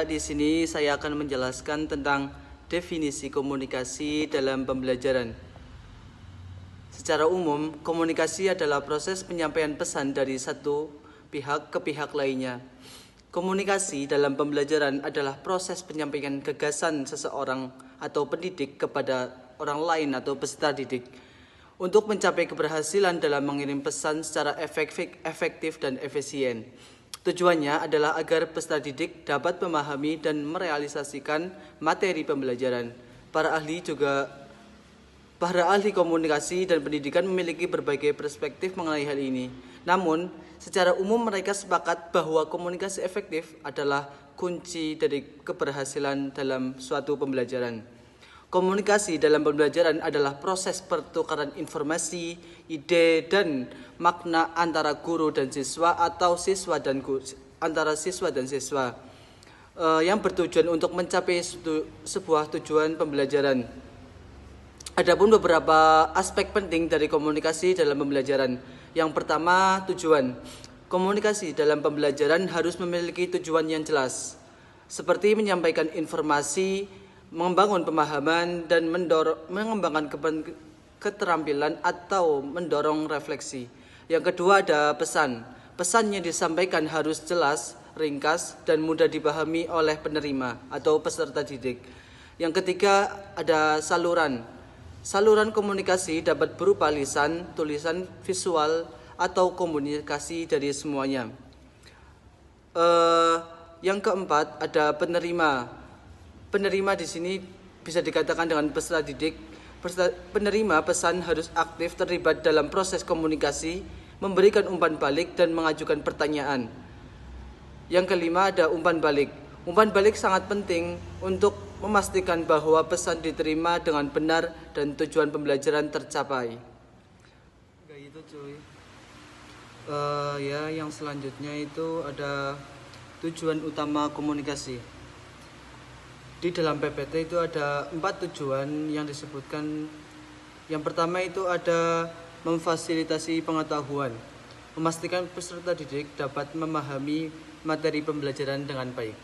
Di sini saya akan menjelaskan tentang definisi komunikasi dalam pembelajaran. Secara umum, komunikasi adalah proses penyampaian pesan dari satu pihak ke pihak lainnya. Komunikasi dalam pembelajaran adalah proses penyampaian gagasan seseorang atau pendidik kepada orang lain atau peserta didik untuk mencapai keberhasilan dalam mengirim pesan secara efektif dan efisien. Tujuannya adalah agar peserta didik dapat memahami dan merealisasikan materi pembelajaran. Para ahli komunikasi dan pendidikan memiliki berbagai perspektif mengenai hal ini. Namun, secara umum mereka sepakat bahwa komunikasi efektif adalah kunci dari keberhasilan dalam suatu pembelajaran. Komunikasi dalam pembelajaran adalah proses pertukaran informasi, ide, dan makna antara guru dan siswa atau antara siswa dan siswa yang bertujuan untuk mencapai sebuah tujuan pembelajaran. Adapun beberapa aspek penting dari komunikasi dalam pembelajaran. Yang pertama, tujuan. Komunikasi dalam pembelajaran harus memiliki tujuan yang jelas, seperti menyampaikan informasi, membangun pemahaman, dan mengembangkan keterampilan atau mendorong refleksi. Yang kedua ada pesan. Pesan yang disampaikan harus jelas, ringkas, dan mudah dipahami oleh penerima atau peserta didik. Yang ketiga ada saluran. Saluran komunikasi dapat berupa lisan, tulisan, visual, atau komunikasi dari semuanya. Yang keempat ada penerima. Penerima di sini bisa dikatakan dengan peserta didik. Penerima pesan harus aktif terlibat dalam proses komunikasi, memberikan umpan balik dan mengajukan pertanyaan. Yang kelima ada umpan balik. Umpan balik sangat penting untuk memastikan bahwa pesan diterima dengan benar dan tujuan pembelajaran tercapai. Gitu cuy. Yang selanjutnya itu ada tujuan utama komunikasi. Di dalam PPT itu ada 4 tujuan yang disebutkan. Yang pertama itu ada memfasilitasi pengetahuan, memastikan peserta didik dapat memahami materi pembelajaran dengan baik.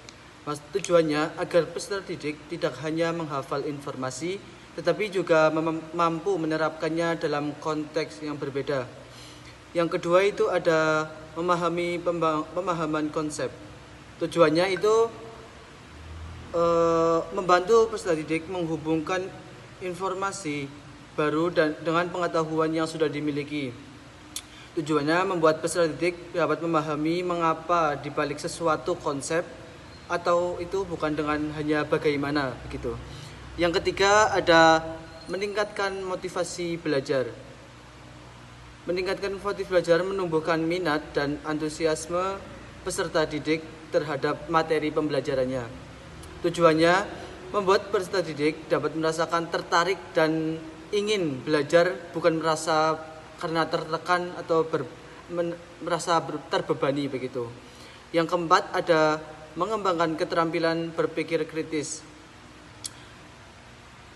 Tujuannya agar peserta didik tidak hanya menghafal informasi, tetapi juga mampu menerapkannya dalam konteks yang berbeda. Yang kedua itu ada memahami pemahaman konsep. Tujuannya itu membantu peserta didik menghubungkan informasi baru dengan pengetahuan yang sudah dimiliki. Tujuannya membuat peserta didik dapat memahami mengapa dibalik sesuatu konsep, atau itu bukan dengan hanya bagaimana begitu. Yang ketiga ada meningkatkan motivasi belajar. Meningkatkan motivasi belajar menumbuhkan minat dan antusiasme peserta didik terhadap materi pembelajarannya. Tujuannya membuat peserta didik dapat merasakan tertarik dan ingin belajar, bukan merasa karena tertekan atau merasa terbebani begitu. Yang keempat ada mengembangkan keterampilan berpikir kritis.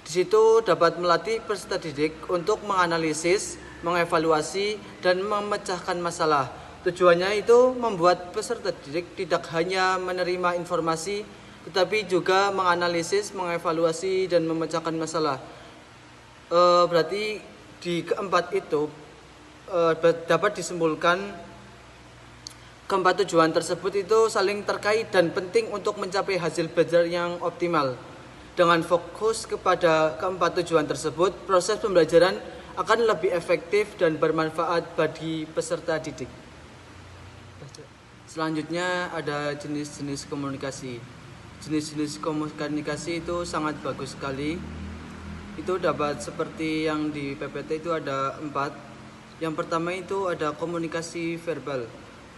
Di situ dapat melatih peserta didik untuk menganalisis, mengevaluasi, dan memecahkan masalah. Tujuannya itu membuat peserta didik tidak hanya menerima informasi, tetapi juga menganalisis, mengevaluasi, dan memecahkan masalah. Berarti di keempat itu dapat disimpulkan keempat tujuan tersebut itu saling terkait dan penting untuk mencapai hasil belajar yang optimal. Dengan fokus kepada keempat tujuan tersebut, proses pembelajaran akan lebih efektif dan bermanfaat bagi peserta didik. Selanjutnya ada jenis-jenis komunikasi. Jenis-jenis komunikasi itu sangat bagus sekali. Itu dapat seperti yang di PPT itu ada 4. Yang pertama itu ada komunikasi verbal.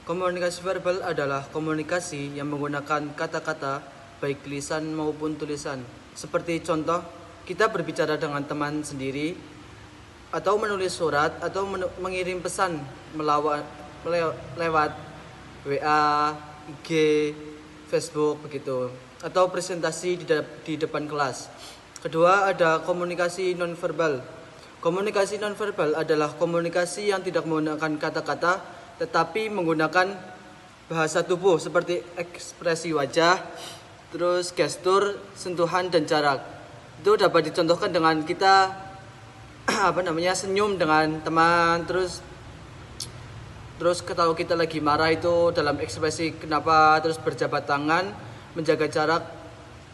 Komunikasi verbal adalah komunikasi yang menggunakan kata-kata, baik lisan maupun tulisan. Seperti contoh, kita berbicara dengan teman sendiri, atau menulis surat, atau mengirim pesan lewat WA, IG, Facebook begitu, atau presentasi di depan kelas. Kedua ada komunikasi nonverbal. Komunikasi nonverbal adalah komunikasi yang tidak menggunakan kata-kata, tetapi menggunakan bahasa tubuh seperti ekspresi wajah, terus gestur, sentuhan dan jarak. Itu dapat dicontohkan dengan kita senyum dengan teman, terus kalau kita lagi marah itu dalam ekspresi kenapa, terus berjabat tangan, menjaga jarak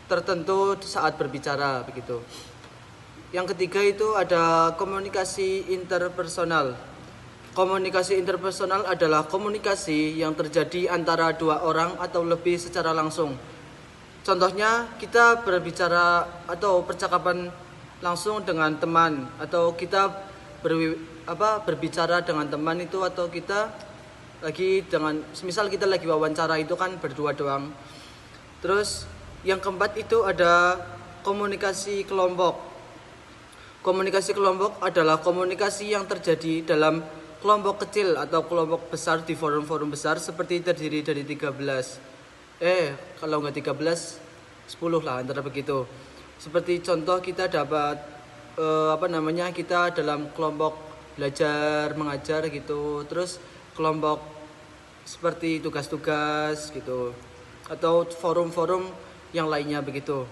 tertentu saat berbicara begitu. Yang ketiga itu ada komunikasi interpersonal. Komunikasi interpersonal adalah komunikasi yang terjadi antara dua orang atau lebih secara langsung. Contohnya kita berbicara atau percakapan langsung dengan teman, atau kita berbicara dengan teman itu, atau kita lagi misal kita lagi wawancara itu kan berdua doang. Terus yang keempat itu ada komunikasi kelompok. Komunikasi kelompok adalah komunikasi yang terjadi dalam kelompok kecil atau kelompok besar di forum-forum besar seperti terdiri dari kalau nggak 13, 10 lah antara begitu. Seperti contoh kita dapat kita dalam kelompok belajar mengajar gitu, terus kelompok seperti tugas-tugas gitu, atau forum-forum yang lainnya begitu.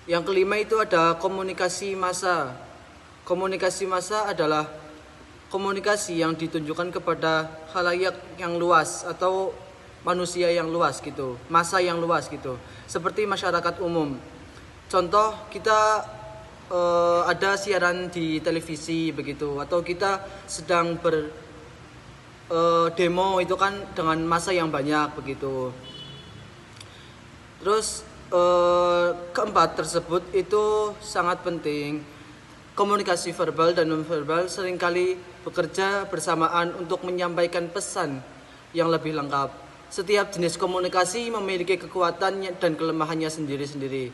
Yang kelima itu ada komunikasi massa. Komunikasi massa adalah komunikasi yang ditunjukkan kepada khalayak yang luas atau manusia yang luas gitu, massa yang luas gitu, seperti masyarakat umum. Contoh kita ada siaran di televisi begitu, atau kita sedang demo itu kan dengan massa yang banyak begitu. Terus keempat tersebut itu sangat penting. Komunikasi verbal dan nonverbal seringkali bekerja bersamaan untuk menyampaikan pesan yang lebih lengkap. Setiap jenis komunikasi memiliki kekuatan dan kelemahannya sendiri-sendiri.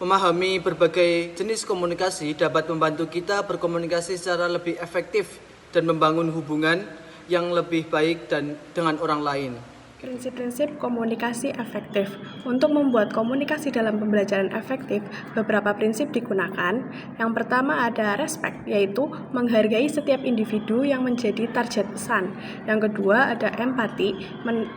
Memahami berbagai jenis komunikasi dapat membantu kita berkomunikasi secara lebih efektif dan membangun hubungan yang lebih baik dengan orang lain. Prinsip-prinsip komunikasi efektif. Untuk membuat komunikasi dalam pembelajaran efektif, beberapa prinsip digunakan. Yang pertama ada respect, yaitu menghargai setiap individu yang menjadi target pesan. Yang kedua ada empati,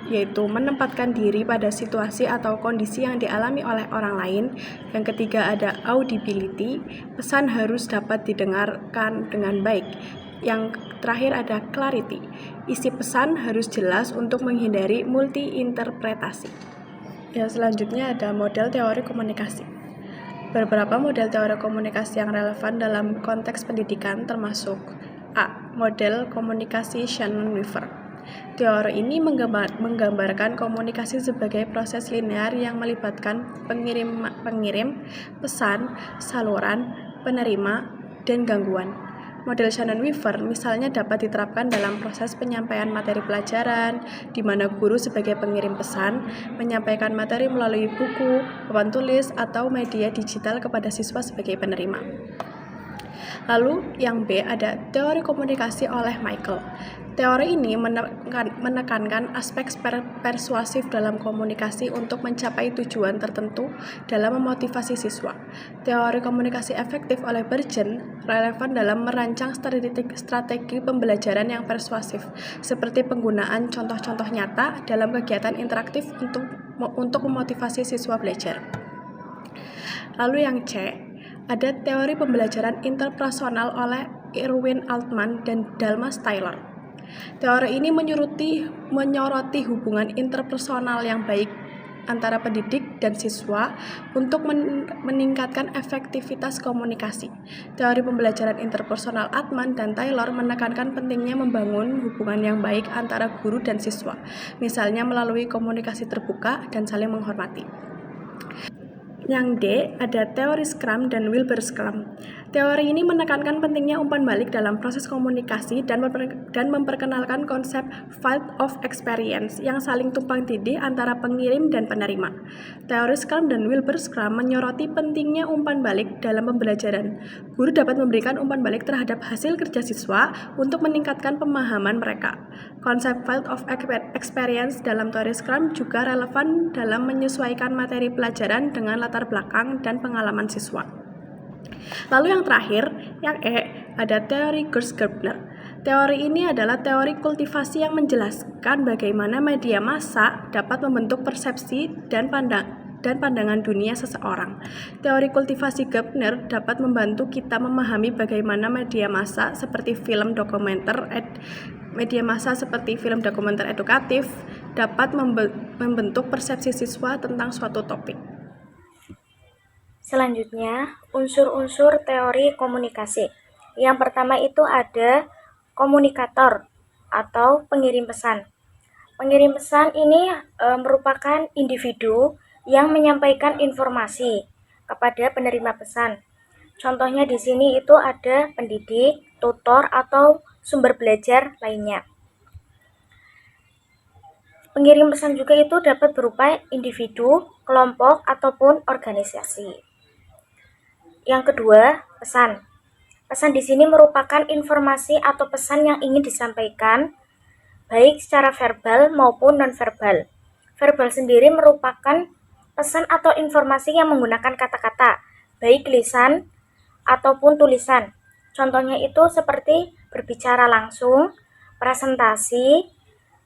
yaitu menempatkan diri pada situasi atau kondisi yang dialami oleh orang lain. Yang ketiga ada audibility, pesan harus dapat didengarkan dengan baik. Yang terakhir ada clarity, isi pesan harus jelas untuk menghindari multi-interpretasi. Yang selanjutnya ada model teori komunikasi. Beberapa model teori komunikasi yang relevan dalam konteks pendidikan termasuk A. Model komunikasi Shannon-Weaver. Teori ini menggambarkan komunikasi sebagai proses linear yang melibatkan pengirim, pesan, saluran, penerima, dan gangguan. Model Shannon-Weaver misalnya dapat diterapkan dalam proses penyampaian materi pelajaran, di mana guru sebagai pengirim pesan menyampaikan materi melalui buku, papan tulis, atau media digital kepada siswa sebagai penerima. Lalu yang B ada teori komunikasi oleh Michael. Teori ini menekankan aspek persuasif dalam komunikasi untuk mencapai tujuan tertentu dalam memotivasi siswa. Teori komunikasi efektif oleh Bergen relevan dalam merancang strategi pembelajaran yang persuasif, seperti penggunaan contoh-contoh nyata dalam kegiatan interaktif untuk memotivasi siswa belajar. Lalu yang C, ada teori pembelajaran interpersonal oleh Irwin Altman dan Dalmas Taylor. Teori ini menyoroti hubungan interpersonal yang baik antara pendidik dan siswa untuk meningkatkan efektivitas komunikasi. Teori pembelajaran interpersonal Altman dan Taylor menekankan pentingnya membangun hubungan yang baik antara guru dan siswa, misalnya melalui komunikasi terbuka dan saling menghormati. Yang D, ada teori Scrum dan Wilber Scrum. Teori ini menekankan pentingnya umpan balik dalam proses komunikasi dan memperkenalkan konsep field of experience yang saling tumpang tindih antara pengirim dan penerima. Teori Scrum dan Wilber Scrum menyoroti pentingnya umpan balik dalam pembelajaran. Guru dapat memberikan umpan balik terhadap hasil kerja siswa untuk meningkatkan pemahaman mereka. Konsep field of experience dalam teori Scrum juga relevan dalam menyesuaikan materi pelajaran dengan latar belakang dan pengalaman siswa. Lalu yang terakhir, yang E, ada teori Gersgerbner. Teori ini adalah teori kultivasi yang menjelaskan bagaimana media massa dapat membentuk persepsi dan pandangan dunia seseorang. Teori kultivasi Gardner dapat membantu kita memahami bagaimana media massa seperti film dokumenter edukatif dapat membentuk persepsi siswa tentang suatu topik. Selanjutnya, unsur-unsur teori komunikasi. Yang pertama itu ada komunikator atau pengirim pesan. Pengirim pesan ini merupakan individu yang menyampaikan informasi kepada penerima pesan. Contohnya di sini itu ada pendidik, tutor, atau sumber belajar lainnya. Pengirim pesan juga itu dapat berupa individu, kelompok, ataupun organisasi. Yang kedua, pesan. Pesan di sini merupakan informasi atau pesan yang ingin disampaikan baik secara verbal maupun nonverbal. Verbal sendiri merupakan pesan atau informasi yang menggunakan kata-kata, baik lisan ataupun tulisan. Contohnya itu seperti berbicara langsung, presentasi,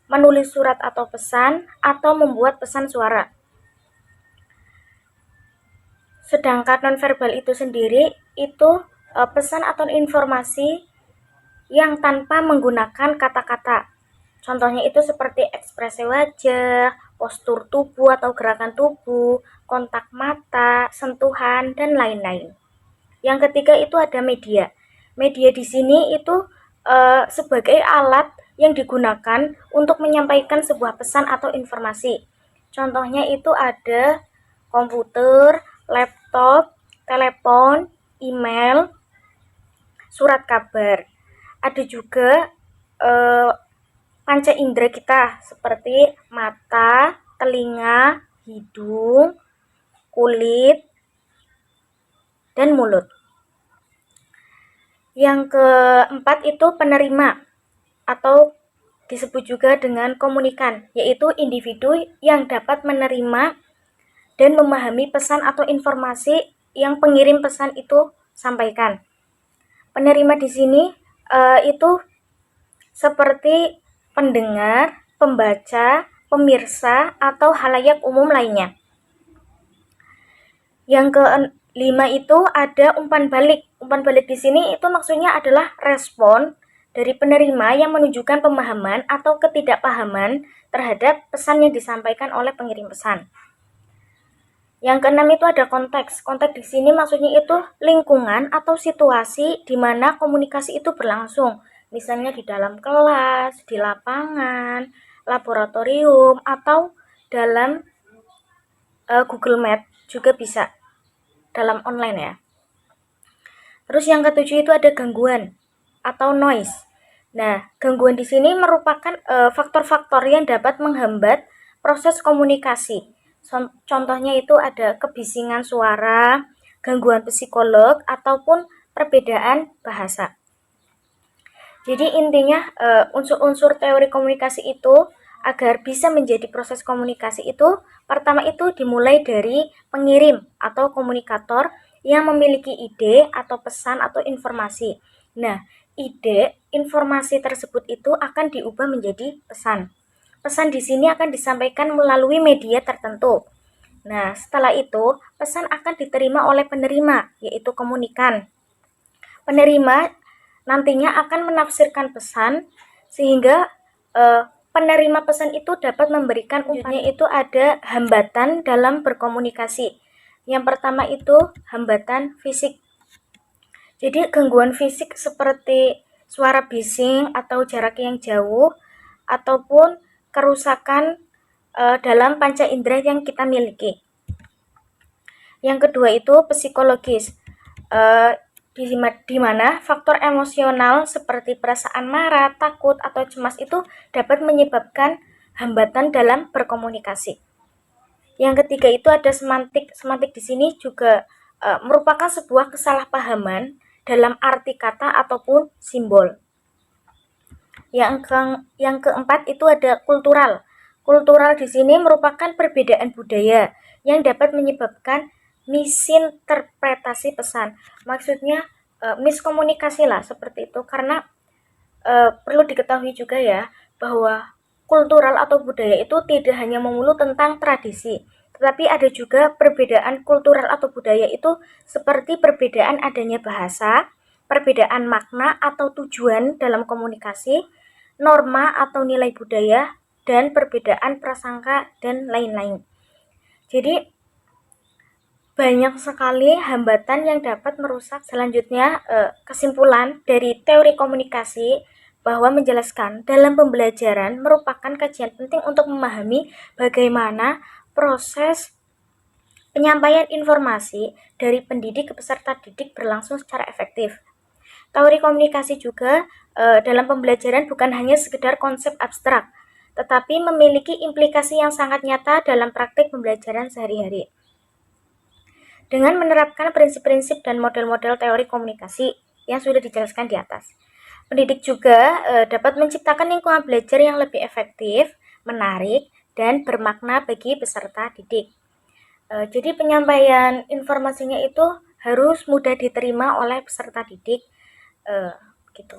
menulis surat atau pesan, atau membuat pesan suara. Sedangkan nonverbal itu sendiri itu pesan atau informasi yang tanpa menggunakan kata-kata. Contohnya itu seperti ekspresi wajah, postur tubuh atau gerakan tubuh, kontak mata, sentuhan, dan lain-lain. Yang ketiga itu ada media. Media di sini itu sebagai alat yang digunakan untuk menyampaikan sebuah pesan atau informasi. Contohnya itu ada komputer, laptop, telepon, email, surat kabar. Ada juga panca indera kita seperti mata, telinga, hidung, kulit, dan mulut. Yang keempat itu penerima atau disebut juga dengan komunikan, yaitu individu yang dapat menerima dan memahami pesan atau informasi yang pengirim pesan itu sampaikan. Penerima di sini itu seperti pendengar, pembaca, pemirsa, atau halayak umum lainnya. Yang kelima itu ada umpan balik. Umpan balik di sini itu maksudnya adalah respon dari penerima yang menunjukkan pemahaman atau ketidakpahaman terhadap pesan yang disampaikan oleh pengirim pesan. Yang keenam itu ada konteks. Konteks di sini maksudnya itu lingkungan atau situasi di mana komunikasi itu berlangsung. Misalnya di dalam kelas, di lapangan, laboratorium, atau dalam Google Map juga bisa, dalam online ya. Terus yang ketujuh itu ada gangguan atau noise. Nah, gangguan di sini merupakan faktor-faktor yang dapat menghambat proses komunikasi. Contohnya itu ada kebisingan suara, gangguan psikolog, ataupun perbedaan bahasa. Jadi intinya unsur-unsur teori komunikasi itu agar bisa menjadi proses komunikasi itu, pertama itu dimulai dari pengirim atau komunikator yang memiliki ide atau pesan atau informasi. Nah, ide, informasi tersebut itu akan diubah menjadi pesan. Pesan di sini akan disampaikan melalui media tertentu. Nah, setelah itu, pesan akan diterima oleh penerima, yaitu komunikan. Penerima nantinya akan menafsirkan pesan, sehingga penerima pesan itu dapat memberikan umpannya. Itu ada hambatan dalam berkomunikasi. Yang pertama itu hambatan fisik. Jadi gangguan fisik seperti suara bising atau jarak yang jauh, ataupun kerusakan dalam panca indera yang kita miliki. Yang kedua itu psikologis, di mana faktor emosional seperti perasaan marah, takut, atau cemas itu dapat menyebabkan hambatan dalam berkomunikasi. Yang ketiga itu ada semantik. Semantik di sini juga merupakan sebuah kesalahpahaman dalam arti kata ataupun simbol. Yang keempat itu ada kultural. Kultural di sini merupakan perbedaan budaya yang dapat menyebabkan misinterpretasi pesan. Maksudnya miskomunikasi lah seperti itu, karena perlu diketahui juga ya bahwa kultural atau budaya itu tidak hanya melulu tentang tradisi, tetapi ada juga perbedaan kultural atau budaya itu seperti perbedaan adanya bahasa, perbedaan makna atau tujuan dalam komunikasi, norma atau nilai budaya, dan perbedaan prasangka dan lain-lain. Jadi banyak sekali hambatan yang dapat merusak. Selanjutnya, kesimpulan dari teori komunikasi bahwa menjelaskan dalam pembelajaran merupakan kajian penting untuk memahami bagaimana proses penyampaian informasi dari pendidik ke peserta didik berlangsung secara efektif. Teori komunikasi juga dalam pembelajaran bukan hanya sekedar konsep abstrak, tetapi memiliki implikasi yang sangat nyata dalam praktik pembelajaran sehari-hari. Dengan menerapkan prinsip-prinsip dan model-model teori komunikasi yang sudah dijelaskan di atas, pendidik juga dapat menciptakan lingkungan belajar yang lebih efektif, menarik, dan bermakna bagi peserta didik. Jadi penyampaian informasinya itu harus mudah diterima oleh peserta didik, gitu.